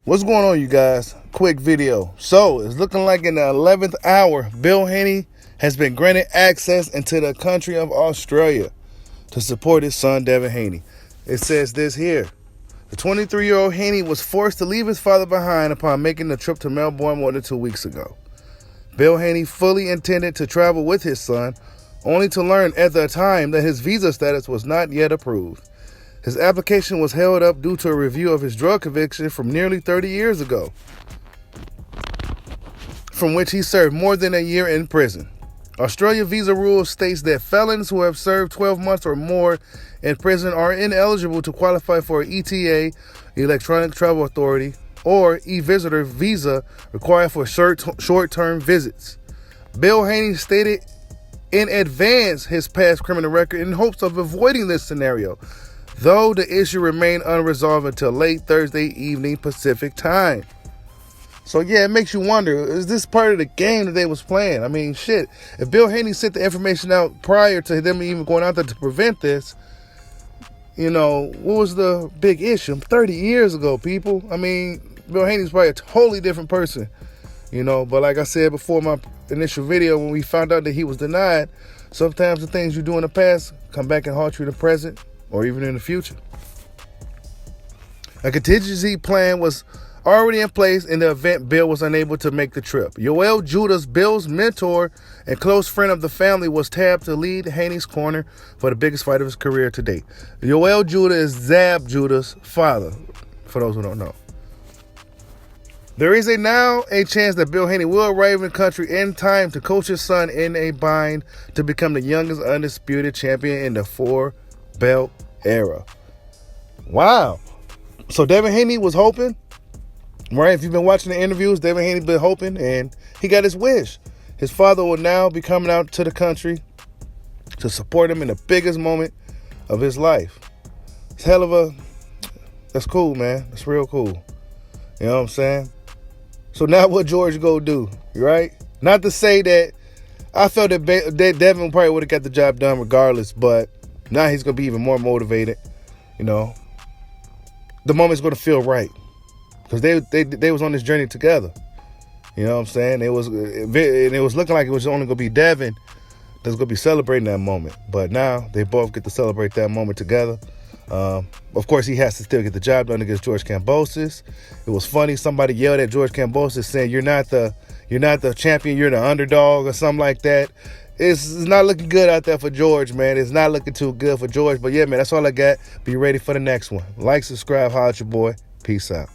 What's going on, you guys? Quick video. So, it's looking like in the 11th hour, Bill Haney has been granted access into the country of Australia to support his son, Devin Haney. It says this here. The 23-year-old Haney was forced to leave his father behind upon making the trip to Melbourne more than 2 weeks ago. Bill Haney fully intended to travel with his son, only to learn at the time that his visa status was not yet approved. His application was held up due to a review of his drug conviction from nearly 30 years ago, from which he served more than a year in prison. Australia visa rules states that felons who have served 12 months or more in prison are ineligible to qualify for an ETA, Electronic Travel Authority, or e-visitor visa required for short-term visits. Bill Haney stated in advance his past criminal record in hopes of avoiding this scenario, though the issue remained unresolved until late Thursday evening Pacific time. So yeah, it makes you wonder, is this part of the game that they was playing? I mean, shit, if Bill Haney sent the information out prior to them even going out there to prevent this, you know, what was the big issue? 30 years ago, people. I mean, Bill Haney's probably a totally different person, you know, but like I said before my initial video, when we found out that he was denied, sometimes the things you do in the past come back and haunt you in the present or even in the future. A contingency plan was already in place in the event Bill was unable to make the trip. Yoel Judas, Bill's mentor and close friend of the family, was tapped to lead Haney's corner for the biggest fight of his career to date. Yoel Judas is Zab Judas' father, for those who don't know. There is now a chance that Bill Haney will arrive in the country in time to coach his son in a bind to become the youngest undisputed champion in the four-belt era. Wow. So Devin Haney was hoping, right? If you've been watching the interviews, Devin Haney been hoping, and he got his wish. His father will now be coming out to the country to support him in the biggest moment of his life. It's that's cool, man. That's real cool. You know what I'm saying? So now what George go do, right? Not to say that I felt that Devin probably would have got the job done regardless, but now he's going to be even more motivated, you know. The moment's going to feel right because they was on this journey together. You know what I'm saying? It was looking like it was only going to be Devin that's going to be celebrating that moment. But now they both get to celebrate that moment together. Of course, he has to still get the job done against George Kambosos. It was funny. Somebody yelled at George Kambosos saying, "You're not the champion. You're the underdog," or something like that. It's not looking good out there for George, man. It's not looking too good for George. But yeah, man, that's all I got. Be ready for the next one. Like, subscribe, holla at your boy. Peace out.